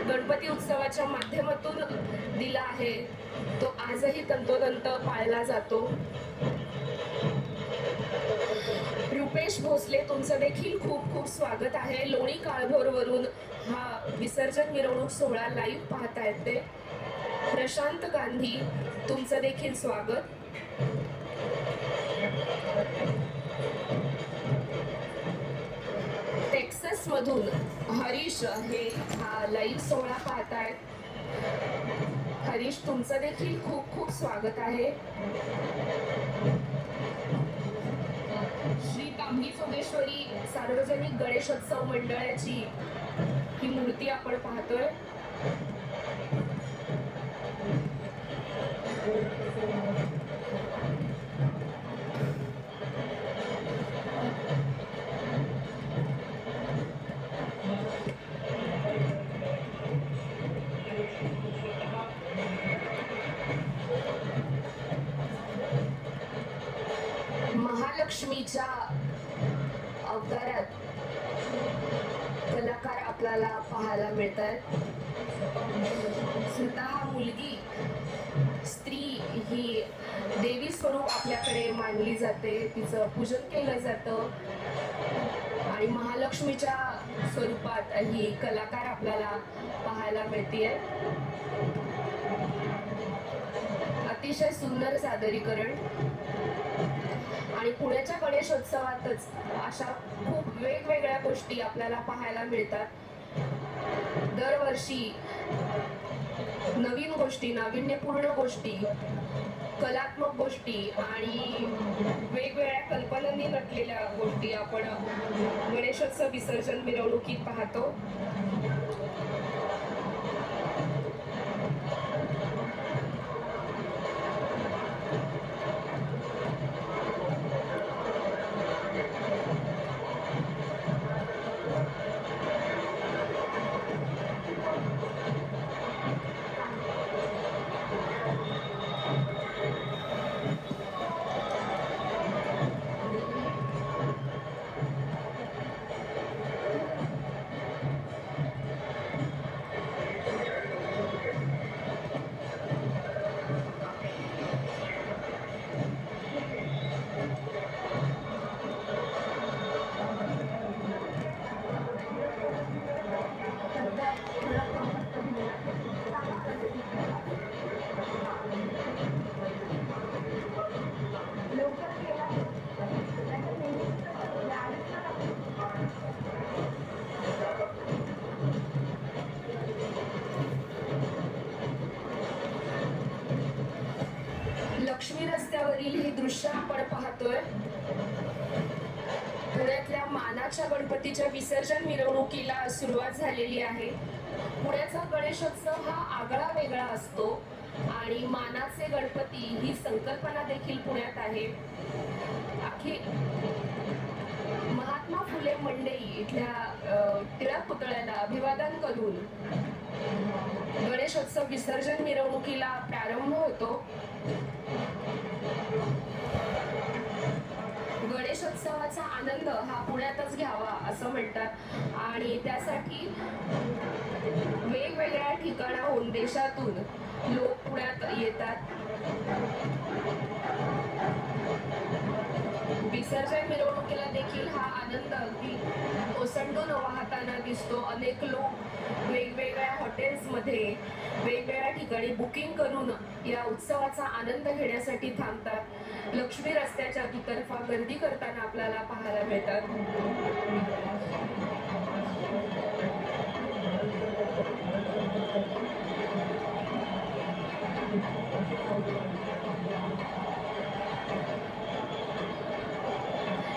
गणपती उत्सवाच्या माध्यमातून दिला आहे तो आजही तंतोतंत पाळला जातो। रुपेश भोसले तुमचं देखील खूप खूप स्वागत आहे। लोणी काळभोरवरून हा विसर्जन मिरवणूक सोहळा लाईव्ह पाहतायत ते। प्रशांत गांधी तुमचं देखील स्वागत। टेक्सास मधून हरीश हे हा लाईव्ह सोहळा पाहतायत। हरीश तुमचं देखील खूप खूप स्वागत आहे। श्री तांबी सोमेश्वरी सार्वजनिक गणेशोत्सव मंडळाची ही मूर्ती आपण पाहतोय। महालक्ष्मीच्या अवतारात कलाकार आपल्याला पाहायला मिळतात। स्वतः मुलगी स्त्री ही देवी स्वरूप आपल्याकडे मानली जाते, तिचं पूजन केलं जातं आणि महालक्ष्मीच्या स्वरूपात ही कलाकार आपल्याला पाहायला मिळते। अतिशय सुंदर सादरीकरण आणि पुण्याच्या गणेशोत्सवातच अशा खूप वेगवेगळ्या गोष्टी आपल्याला पाहायला मिळतात। दरवर्षी नवीन गोष्टी, नाविन्यपूर्ण गोष्टी, कलात्मक गोष्टी आणि वेगवेगळ्या कल्पनांनी नटलेल्या गोष्टी आपण गणेशोत्सव विसर्जन मिरवणुकीत पाहतो। लक्ष्मी रस्त्यावरील हे दृश्य आपण पाहतोय। पुण्यातल्या मानाच्या गणपतीच्या विसर्जन मिरवणुकीला सुरुवात झालेली आहे। पुण्याचा गणेशोत्सव हा आगळा वेगळा असतो आणि मानाचे गणपती ही संकल्पना देखील पुण्यात आहे। महात्मा फुले मंडई इथल्या टिळक पुतळ्याला अभिवादन करून गणेशोत्सव विसर्जन मिरवणुकीला प्रारंभ होतो। गणेशोत्सवाचा आनंद हा पुण्यातच घ्यावा असं म्हणतात आणि त्यासाठी वेगवेगळ्या ठिकाणाहून देशातून लोक पुण्यात येतात। विसर्जन मिरवणुकीला देखील हा आनंद अगदी ओसंडून वाहताना दिसतो। अनेक लोक वेगवेगळ्या हॉटेल्समध्ये वेगवेगळ्या ठिकाणी बुकिंग करून या उत्सवाचा आनंद घेण्यासाठी थांबतात। लक्ष्मी रस्त्याच्या दुतर्फा गर्दी करताना आपल्याला पाहायला मिळतात।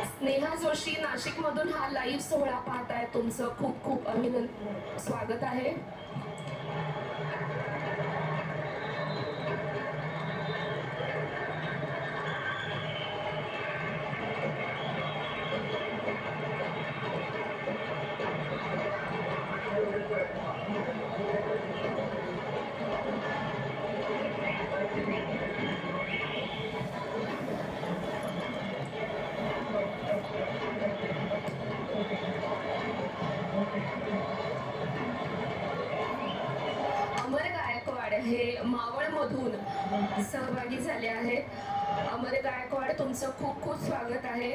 स्नेहा जोशी नाशिक मधून हा लाईव्ह सोहळा पाहताय, तुमचं खूप खूप अभिनंदन, स्वागत आहे। अमर गायकवाड हे मावळमधून सहभागी झाले आहेत। अमर गायकवाड, तुमचं खूप खूप स्वागत आहे।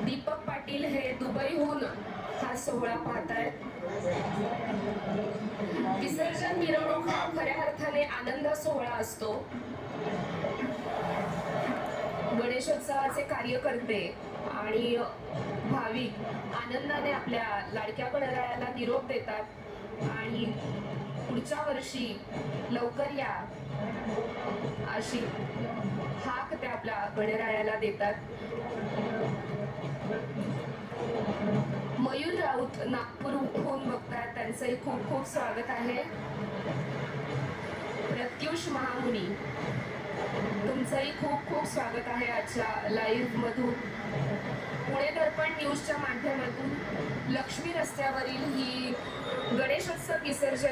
दीपक पाटील हे दुबईहून हा सोहळा पाहतायत। विसर्जन मिरवणूक हा खऱ्या अर्थाने आनंद सोहळा असतो। गणेशोत्सवाचे कार्यकर्ते आणि भाविक आनंदाने आपल्या लाडक्या गणरायाला निरोप देतात आणि पुढच्या वर्षी लवकर या अशी हाक ते आपल्या गणरायाला देतात। मयूर राऊत नागपूरहून बघतात, त्यांचंही खूप खूप स्वागत आहे। प्रत्युष महामुनी, तुमचंही खूप खूप स्वागत आहे आजच्या लाईव्ह मधून। पुणे दर्पण न्यूजच्या माध्यमातून लक्ष्मी रस्त्यावरील ही गणेशोत्सव विसर्जन